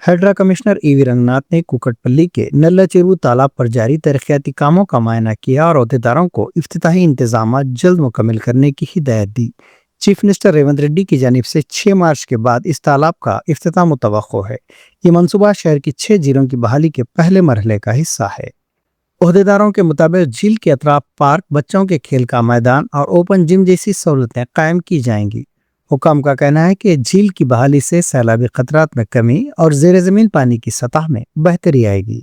Hedra commissioner EV Ranganath ने कुकटपल्ली के नल्ला चेरू तालाब पर जारी तरक्याती कामों का मुआयना किया और अहदेदारों को इफ्तिताही इंतजाम जल्द मुकम्मल करने की हिदायत दी। चीफ मिनिस्टर रेवंत रेड्डी की जानिब से 6 मार्च के बाद इस तालाब का इफ्तिताह मुतवक्को है। ये मंसूबा शहर की 6 झीलों की बहाली के पहले मरहले का हिस्सा है। अहदेदारों के मुताबिक झील के अतराफ पार्क, बच्चों के खेल का मैदान और ओपन जिम जैसी सहूलतें कायम की जाएंगी। हुकाम का कहना है कि झील की बहाली से सैलाबी खतरात में कमी और जेर जमीन पानी की सतह में बेहतरी आएगी।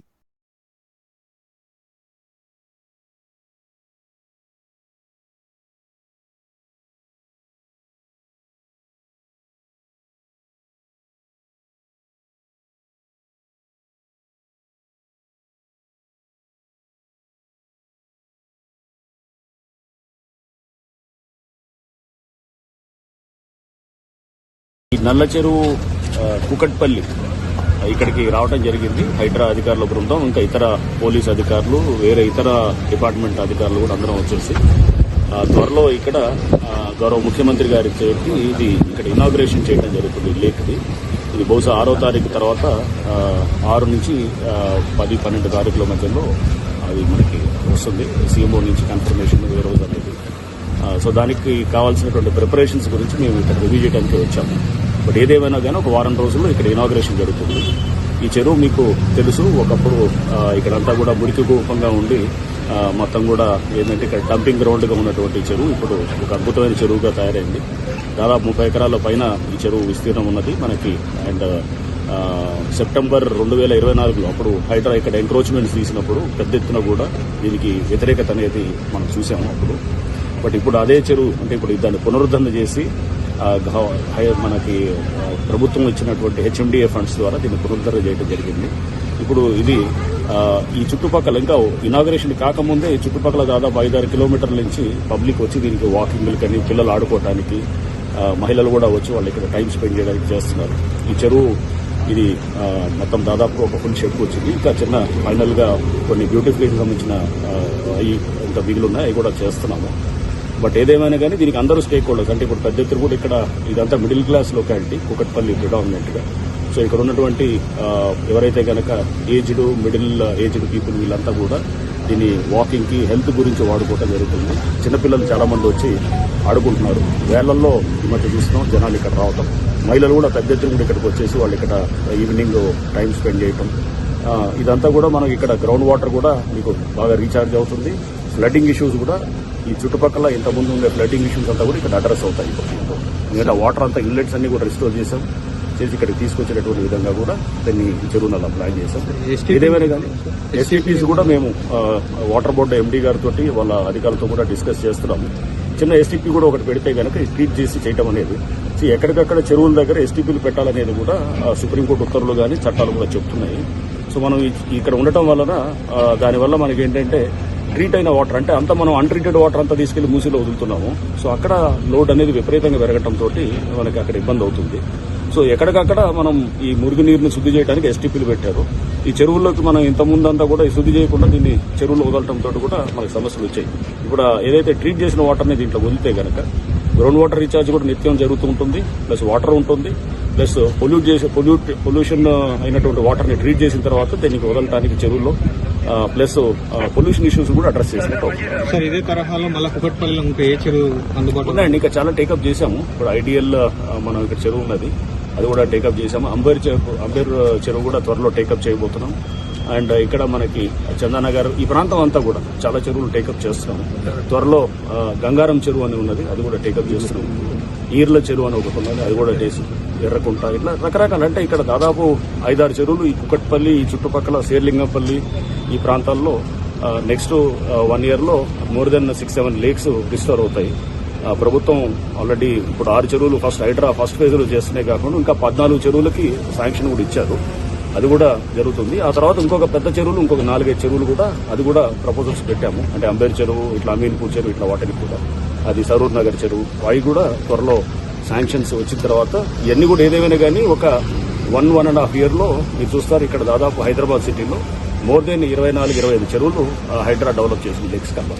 ఈ నల్ల చెరువు కుకట్పల్లి ఇక్కడికి రావడం జరిగింది. హైడ్రా అధికారుల బృందం, ఇంకా ఇతర పోలీస్ అధికారులు, వేరే ఇతర డిపార్ట్మెంట్ అధికారులు కూడా అందరం వచ్చేసి త్వరలో ఇక్కడ గౌరవ ముఖ్యమంత్రి గారి చేతి ఇది ఇక్కడ ఇనాగ్రేషన్ చేయడం జరుగుతుంది. లేక్ది ఇది బహుశా 6వ తారీఖు తర్వాత 6 నుంచి 10-12 తారీఖుల మధ్యలో అది మనకి వస్తుంది. సీఎంఓ నుంచి కన్ఫర్మేషన్ ఏ రోజు అనేది. సో దానికి కావాల్సినటువంటి ప్రిపరేషన్స్ గురించి మేము ఇక్కడ రివ్యూ చేయడానికి వచ్చాము. బట్ ఏదేమైనా కానీ ఒక వారం రోజుల్లో ఇక్కడ ఇనాగ్రేషన్ జరుగుతుంది. ఈ చెరువు మీకు తెలుసు, ఒకప్పుడు ఇక్కడంతా కూడా మురికి కూపంగా ఉండి మొత్తం కూడా ఏంటంటే ఇక్కడ డంపింగ్ గ్రౌండ్గా ఉన్నటువంటి చెరువు ఇప్పుడు ఒక అద్భుతమైన చెరువుగా తయారైంది. దాదాపు 30 ఎకరాల పైన ఈ చెరువు విస్తీర్ణం ఉన్నది మనకి. అండ్ సెప్టెంబర్ 2024లో అప్పుడు హైడ్రా ఇక్కడ ఎంక్రోచ్మెంట్స్ తీసినప్పుడు పెద్ద ఎత్తున కూడా దీనికి వ్యతిరేకత అనేది మనం చూసాము అప్పుడు. బట్ ఇప్పుడు అదే చెరువు అంటే ఇప్పుడు దాన్ని పునరుద్ధరణ చేసి మనకి ప్రభుత్వం ఇచ్చినటువంటి హెచ్ఎండిఏ ఫండ్స్ ద్వారా దీన్ని పునరుద్ధరణ చేయడం జరిగింది. ఇప్పుడు ఇది ఈ చుట్టుపక్కల ఇంకా ఇనాగరేషన్ కాకముందే ఈ చుట్టుపక్కల దాదాపు 5-6 కిలోమీటర్ల నుంచి పబ్లిక్ వచ్చి దీనికి వాకింగ్లు కానీ పిల్లలు ఆడుకోవడానికి, మహిళలు కూడా వచ్చి వాళ్ళు ఇక్కడ టైం స్పెండ్ చేయడానికి చేస్తున్నారు. ఈ చెరువు ఇది మొత్తం దాదాపు ఒక ఫుల్ షెప్ వచ్చింది. ఇంకా చిన్న ఫైనల్ గా కొన్ని బ్యూటిఫికేషన్ సంబంధించిన ఇంకా మిగిలిన్నాయి, అవి కూడా చేస్తున్నాము. బట్ ఏదేమైనా కానీ దీనికి అందరూ స్టేక్ హోల్డర్స్ అంటే ఇప్పుడు పెద్ద ఎత్తున కూడా ఇక్కడ ఇదంతా middle class locality Kukatpally predominant గా. సో ఇక్కడ ఉన్నటువంటి ఎవరైతే కనుక ఏజ్డ్, మిడిల్ ఏజ్డ్ పీపుల్ వీళ్ళంతా కూడా దీన్ని వాకింగ్ కి, హెల్త్ గురించి వాడుకోవడం జరుగుతుంది. చిన్నపిల్లలు చాలా మంది వచ్చి ఆడుకుంటున్నారు. వేళ్లలో ఈ మధ్య చూస్తున్నాం జనాలు ఇక్కడ రావటం. మహిళలు కూడా పెద్ద ఎత్తున కూడా ఇక్కడికి వచ్చేసి వాళ్ళు ఇక్కడ ఈవినింగ్ టైం స్పెండ్ చేయటం. ఇదంతా కూడా మనకి ఇక్కడ గ్రౌండ్ వాటర్ కూడా మీకు బాగా రీఛార్జ్ అవుతుంది. ఫ్లడ్డింగ్ ఇష్యూస్ కూడా ఈ చుట్టుపక్కల ఇంతకుముందు ఉండే ఫ్లడ్డింగ్ ఇష్యూస్ అంతా కూడా ఇక్కడ అడ్రస్ అవుతాయి. ఎందుకంటే వాటర్ అంతా ఇన్లెట్స్ అన్ని కూడా రిస్టోర్ చేసి ఇక్కడికి తీసుకొచ్చేటటువంటి విధంగా కూడా దాన్ని చెరువును అలా ప్లాన్ చేశాం. ఏదేమైనా కానీ ఎస్టీపీస్ కూడా మేము వాటర్ బోర్డు ఎండీ గారితో వాళ్ళ అధికారులతో కూడా డిస్కస్ చేస్తున్నాము. చిన్న ఎస్టీపీ కూడా ఒకటి పెడితే కనుక ట్రీట్ చేసి చేయడం అనేది, ఎక్కడికక్కడ చెరువుల దగ్గర ఎస్టీపీలు పెట్టాలనేది కూడా సుప్రీంకోర్టు ఉత్తర్వులు కానీ చట్టాలు కూడా చెప్తున్నాయి. సో మనం ఇక్కడ ఉండటం వలన దానివల్ల మనకి ఏంటంటే ట్రీట్ అయిన వాటర్ అంటే అంతా మనం అన్ట్రీటెడ్ వాటర్ అంతా తీసుకెళ్లి మూసీలో వదులుతున్నాము. సో అక్కడ లోడ్ అనేది విపరీతంగా పెరగడంతో మనకి అక్కడ ఇబ్బంది అవుతుంది. సో ఎక్కడికక్కడ మనం ఈ మురుగు నీరుని శుద్ధి చేయడానికి ఎస్టీపీలు పెట్టారు. ఈ చెరువుల్లోకి మనం ఇంత ముందంతా కూడా శుద్ధి చేయకుండా దీన్ని చెరువులో వదలటంతో కూడా మనకి సమస్యలు వచ్చాయి. ఇప్పుడు ఏదైతే ట్రీట్ చేసిన వాటర్ని దీంట్లో వదిలితే కనుక గ్రౌండ్ వాటర్ రీఛార్జ్ కూడా నిత్యం జరుగుతూ ఉంటుంది. ప్లస్ వాటర్ ఉంటుంది, ప్లస్ పొల్యూషన్ అయినటువంటి వాటర్ని ట్రీట్ చేసిన తర్వాత దీనికి వదలటానికి చెరువుల్లో ప్లస్ పొల్యూషన్ ఇష్యూస్ కూడా అడ్రస్ చేసినట్టు. సార్ ఇదే తరహాలో మళ్ళీ కుకట్పల్లిలో ఇంకా ఏ చెరువు అందుబాటులో ఉన్నాయండి? ఇంకా చాలా టేకప్ చేశాము. ఇప్పుడు ఐడియల్ మనం ఇక్కడ చెరువు ఉన్నది, అది కూడా టేకప్ చేశాము. అంబేర్ చెరువు కూడా త్వరలో టేకప్ చేయబోతున్నాం. అండ్ ఇక్కడ మనకి చందానగర్ ఈ ప్రాంతం అంతా కూడా చాలా చెరువులు టేకప్ చేస్తున్నాము. త్వరలో గంగారం చెరువు అని ఉన్నది, అది కూడా టేకప్ చేస్తున్నాము. ఈర్ల చెరువు అని ఒకటి ఉన్నది, అది కూడా ఎర్రకుంట, ఇట్లా రకరకాల అంటే ఇక్కడ దాదాపు 5-6 చెరువులు ఈ కుకట్పల్లి, ఈ చుట్టుపక్కల శేర్లింగంపల్లి ఈ ప్రాంతాల్లో నెక్స్ట్ 1 yearలో మోర్ దెన్ 6-7 లేక్స్ రిస్టోర్ అవుతాయి. ప్రభుత్వం ఆల్రెడీ ఇప్పుడు 6 చెరువులు హైడ్రా ఫస్ట్ ఫేజ్ లో చేస్తున్నాయి కాకుండా ఇంకా 14 చెరువులకి శాంక్షన్ కూడా ఇచ్చారు. అది కూడా జరుగుతుంది. ఆ తర్వాత ఇంకొక పెద్ద చెరువులు, ఇంకొక 4-5 చెరువులు కూడా అది కూడా ప్రపోజల్స్ పెట్టాము. అంటే అంబేర్ చెరువు, ఇట్లా అమీన్పూర్ చెరువు, ఇట్లా వాటికి కూడా అది సరూర్ నగర్ చెరువు, అవి కూడా త్వరలో శాంక్షన్స్ వచ్చిన తర్వాత ఇవన్నీ కూడా ఏదేమైనా కానీ ఒక 1.5 yearలో మీరు చూస్తారు ఇక్కడ దాదాపు హైదరాబాద్ సిటీలో మోర్ దెన్ 24-25 చెరువులు హైడ్రా డెవలప్ చేసింది లేక్స్ కల్లా.